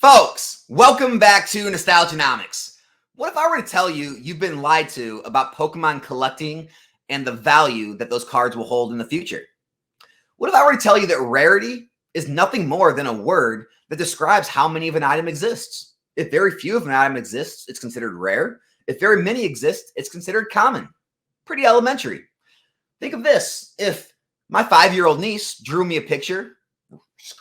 Folks, welcome back to Nostalgianomics. What if I were to tell you you've been lied to about Pokemon collecting and the value that those cards will hold in the future? What if I were to tell you that rarity is nothing more than a word that describes how many of an item exists? If very few of an item exists, it's considered rare. If very many exist, it's considered common. Pretty elementary. Think of this. If my 5-year-old niece drew me a picture,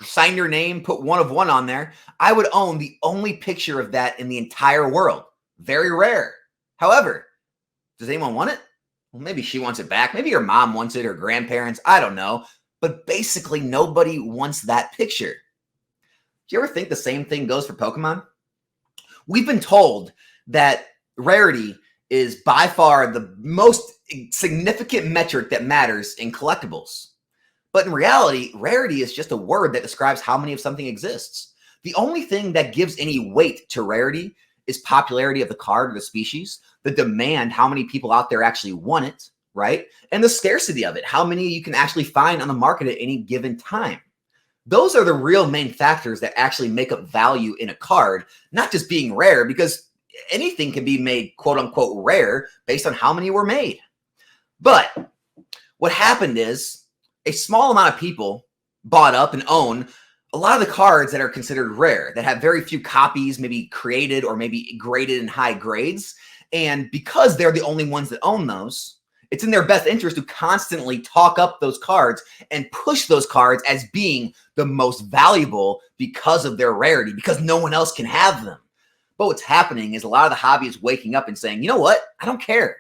signed her name, put 1 of 1 on there, I would own the only picture of that in the entire world. Very rare. However, does anyone want it? Well, maybe she wants it back. Maybe her mom wants it, her grandparents. I don't know. But basically, nobody wants that picture. Do you ever think the same thing goes for Pokemon? We've been told that rarity is by far the most significant metric that matters in collectibles. But in reality, rarity is just a word that describes how many of something exists. The only thing that gives any weight to rarity is popularity of the card or the species, the demand, how many people out there actually want it, right? And the scarcity of it, how many you can actually find on the market at any given time. Those are the real main factors that actually make up value in a card, not just being rare, because anything can be made quote unquote rare based on how many were made. But what happened is a small amount of people bought up and own a lot of the cards that are considered rare, that have very few copies, maybe created or maybe graded in high grades. And because they're the only ones that own those, it's in their best interest to constantly talk up those cards and push those cards as being the most valuable because of their rarity, because no one else can have them. But what's happening is a lot of the hobby is waking up and saying, you know what? I don't care.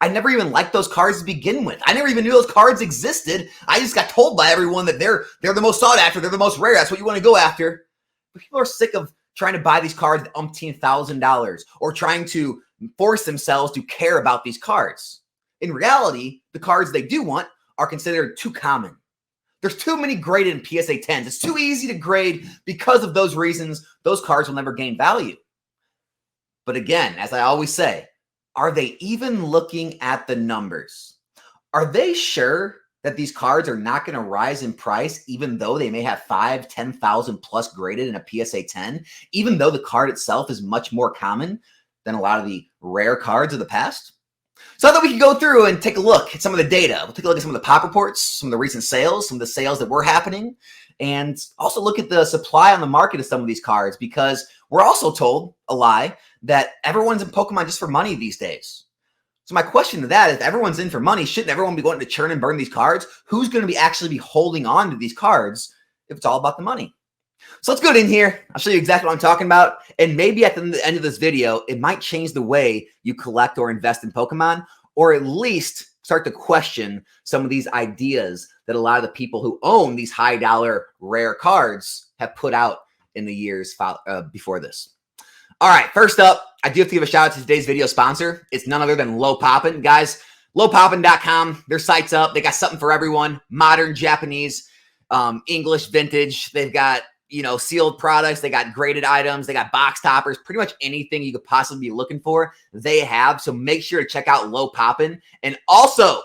I never even liked those cards to begin with. I never even knew those cards existed. I just got told by everyone that they're the most sought after. They're the most rare. That's what you want to go after. But people are sick of trying to buy these cards at $1,000 or trying to force themselves to care about these cards. In reality, the cards they do want are considered too common. There's too many graded in PSA 10s. It's too easy to grade. Because of those reasons, those cards will never gain value. But again, as I always say, are they even looking at the numbers? Are they sure that these cards are not going to rise in price, even though they may have 5,000, 10,000 plus graded in a PSA 10, even though the card itself is much more common than a lot of the rare cards of the past? So I thought we could go through and take a look at some of the data. We'll take a look at some of the pop reports, some of the recent sales, some of the sales that were happening, and also look at the supply on the market of some of these cards, because we're also told a lie that everyone's in Pokemon just for money these days. So my question to that is, if everyone's in for money, shouldn't everyone be going to churn and burn these cards? Who's going to be actually be holding on to these cards if it's all about the money? So let's go in here. I'll show you exactly what I'm talking about. And maybe at the end of this video, it might change the way you collect or invest in Pokemon, or at least start to question some of these ideas that a lot of the people who own these high dollar rare cards have put out in the years before this. All right, first up, I do have to give a shout out to today's video sponsor. It's none other than Low Poppin'. Guys, lowpoppin.com, their site's up. They got something for everyone. Modern, Japanese, English, vintage. They've got, sealed products. They got graded items. They got box toppers. Pretty much anything you could possibly be looking for, they have. So make sure to check out Low Poppin'. And also,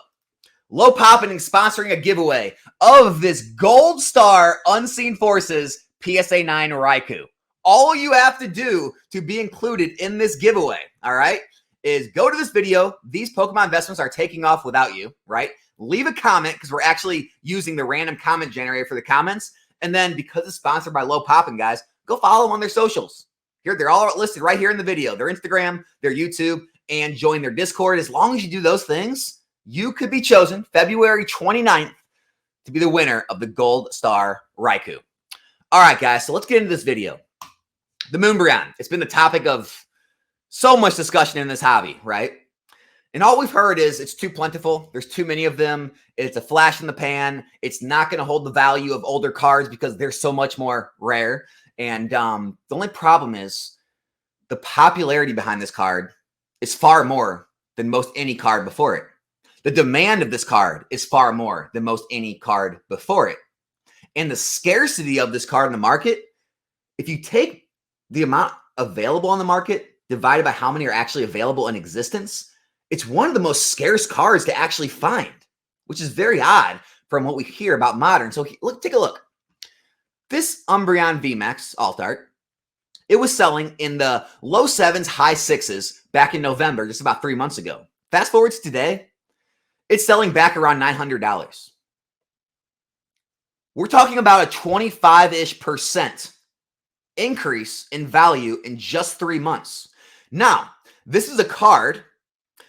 Low Poppin' is sponsoring a giveaway of this Gold Star Unseen Forces PSA 9 Raikou. All you have to do to be included in this giveaway, all right, is go to this video. These Pokemon investments are taking off without you, right? Leave a comment, because we're actually using the random comment generator for the comments. And then because it's sponsored by Low Poppin', guys, go follow them on their socials. Here, they're all listed right here in the video. Their Instagram, their YouTube, and join their Discord. As long as you do those things, you could be chosen February 29th to be the winner of the Gold Star Raikou. All right, guys, so let's get into this video. The Moonbryon. It's been the topic of so much discussion in this hobby, right? And all we've heard is it's too plentiful. There's too many of them. It's a flash in the pan. It's not going to hold the value of older cards because they're so much more rare. And the only problem is the popularity behind this card is far more than most any card before it. The demand of this card is far more than most any card before it. And the scarcity of this card in the market, if you take the amount available on the market divided by how many are actually available in existence, it's one of the most scarce cards to actually find, which is very odd from what we hear about Modern. So look, take a look. This Umbreon VMAX Alt Art It was selling in the low 7s, high 6s back in November, just about 3 months ago. Fast forward to today, it's selling back around $900. We're talking about a 25-ish% increase in value in just 3 months. Now, this is a card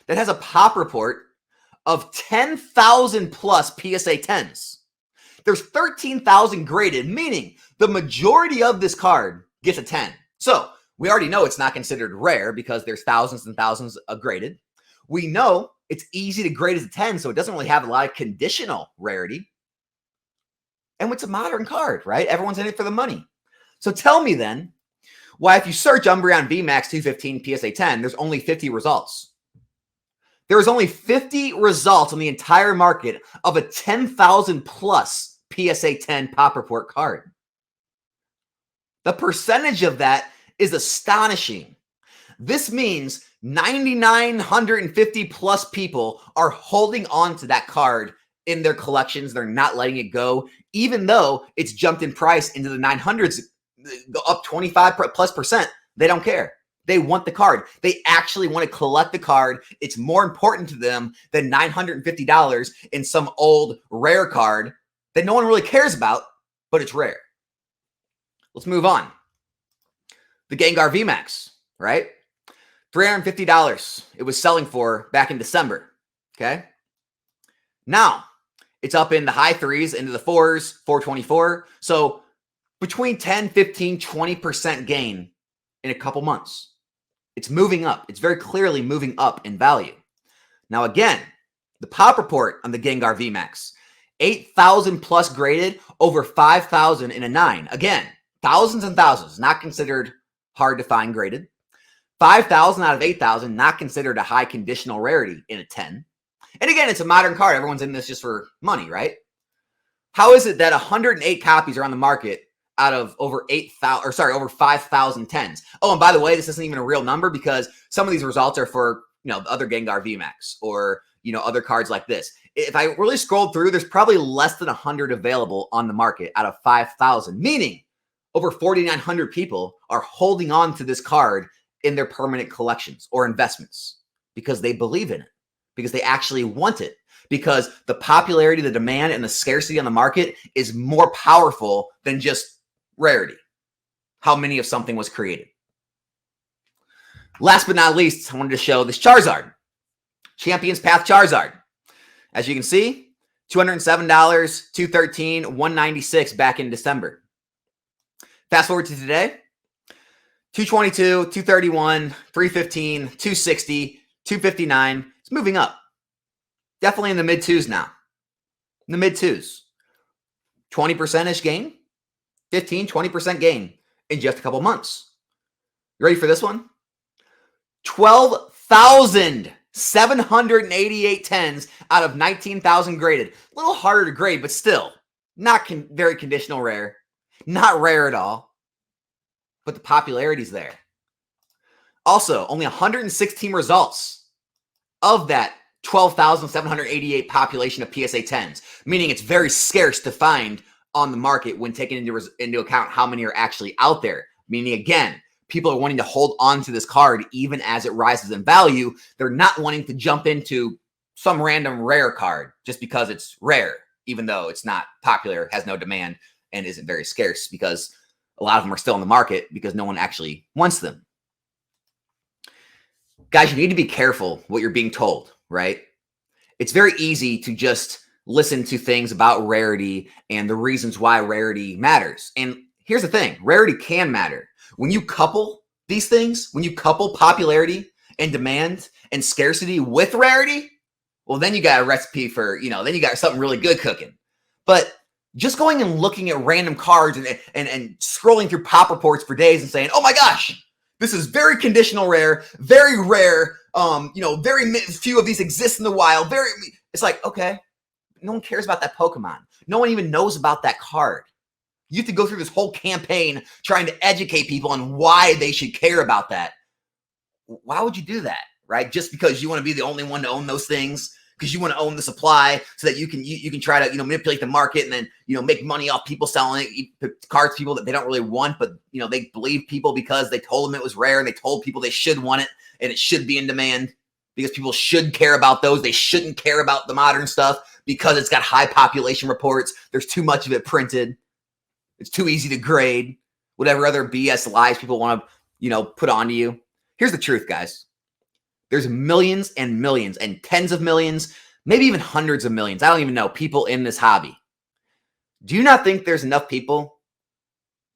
that has a pop report of 10,000 plus PSA 10s. There's 13,000 graded, meaning the majority of this card gets a 10. So we already know it's not considered rare because there's thousands and thousands of graded. We know it's easy to grade as a 10, so it doesn't really have a lot of conditional rarity. And it's a modern card, right? Everyone's in it for the money. So tell me then, why if you search Umbreon VMAX 215 PSA 10, there's only 50 results. There's only 50 results on the entire market of a 10,000 plus PSA 10 pop report card. The percentage of that is astonishing. This means 9,950 plus people are holding on to that card in their collections. They're not letting it go, even though it's jumped in price into the 900s, up 25 plus percent. They don't care. They want the card. They actually want to collect the card. It's more important to them than $950 in some old rare card that no one really cares about, but it's rare. Let's move on. The Gengar VMAX, right? $350 it was selling for back in December, okay? Now, it's up in the high 3s, into the 4s, 424. So between 10, 15, 20% gain in a couple months. It's moving up. It's very clearly moving up in value. Now, again, the pop report on the Gengar VMAX, 8,000 plus graded, over 5,000 in a 9. Again, thousands and thousands, not considered hard to find graded. 5,000 out of 8,000, not considered a high conditional rarity in a 10. And again, it's a modern card. Everyone's in this just for money, right? How is it that 108 copies are on the market out of over 5,000 10s? Oh, and by the way, this isn't even a real number because some of these results are for, the other Gengar VMAX or, other cards like this. If I really scrolled through, there's probably less than 100 available on the market out of 5,000, meaning over 4,900 people are holding on to this card in their permanent collections or investments because they believe in it, because they actually want it, because the popularity, the demand, and the scarcity on the market is more powerful than just rarity, how many of something was created. Last but not least, I wanted to show this Charizard, Champion's Path Charizard. As you can see, $207, $213, $196 back in December. Fast forward to today, $222, $231, $315, $260, $259. It's moving up. Definitely in the mid-2s now. In the mid-2s. 20%-ish gain. 15, 20% gain in just a couple months. You ready for this one? 12,788 10s out of 19,000 graded. A little harder to grade, but still not very conditional rare. Not rare at all. But the popularity's there. Also, only 116 results of that 12,788 population of PSA 10s, meaning it's very scarce to find on the market when taking into account how many are actually out there. Meaning, again, people are wanting to hold on to this card even as it rises in value. They're not wanting to jump into some random rare card just because it's rare, even though it's not popular, has no demand, and isn't very scarce because a lot of them are still in the market because no one actually wants them. Guys, you need to be careful what you're being told, right? It's very easy to just listen to things about rarity and the reasons why rarity matters. And here's the thing, rarity can matter. When you couple these things, when you couple popularity and demand and scarcity with rarity, well, then you got a recipe for, then you got something really good cooking. But just going and looking at random cards and scrolling through pop reports for days and saying, oh my gosh, this is very conditional rare, very rare, very few of these exist in the wild. It's like, okay, no one cares about that Pokemon. No one even knows about that card. You have to go through this whole campaign trying to educate people on why they should care about that. Why would you do that, right? Just because you want to be the only one to own those things? because you want to own the supply so that you can try to, manipulate the market and then, make money off people selling cards to people that they don't really want, but, they believe people because they told them it was rare and they told people they should want it and it should be in demand because people should care about those. They shouldn't care about the modern stuff because it's got high population reports. There's too much of it printed. It's too easy to grade. Whatever other BS lies people want to, put onto you. Here's the truth, guys. There's millions and millions and tens of millions, maybe even hundreds of millions. I don't even know, people in this hobby. Do you not think there's enough people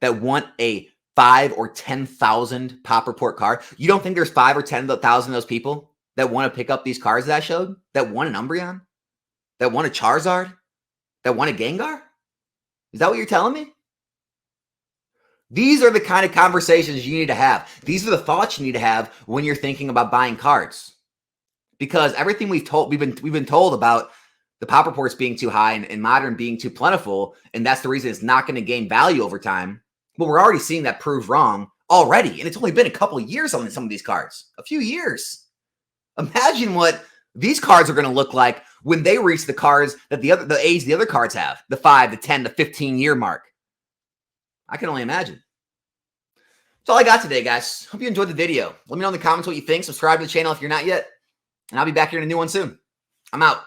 that want a 5,000 or 10,000 pop report card? You don't think there's 5,000 or 10,000 of those people that want to pick up these cards that I showed? That want an Umbreon? That want a Charizard? That want a Gengar? Is that what you're telling me? These are the kind of conversations you need to have. These are the thoughts you need to have when you're thinking about buying cards. Because everything we've been told about the pop reports being too high and modern being too plentiful, and that's the reason it's not going to gain value over time. Well, we're already seeing that prove wrong already, and it's only been a couple of years on some of these cards. A few years. Imagine what these cards are going to look like when they reach the cards that the age the other cards have, the 5, the 10, the 15-year mark. I can only imagine. That's all I got today, guys. Hope you enjoyed the video. Let me know in the comments what you think. Subscribe to the channel if you're not yet. And I'll be back here in a new one soon. I'm out.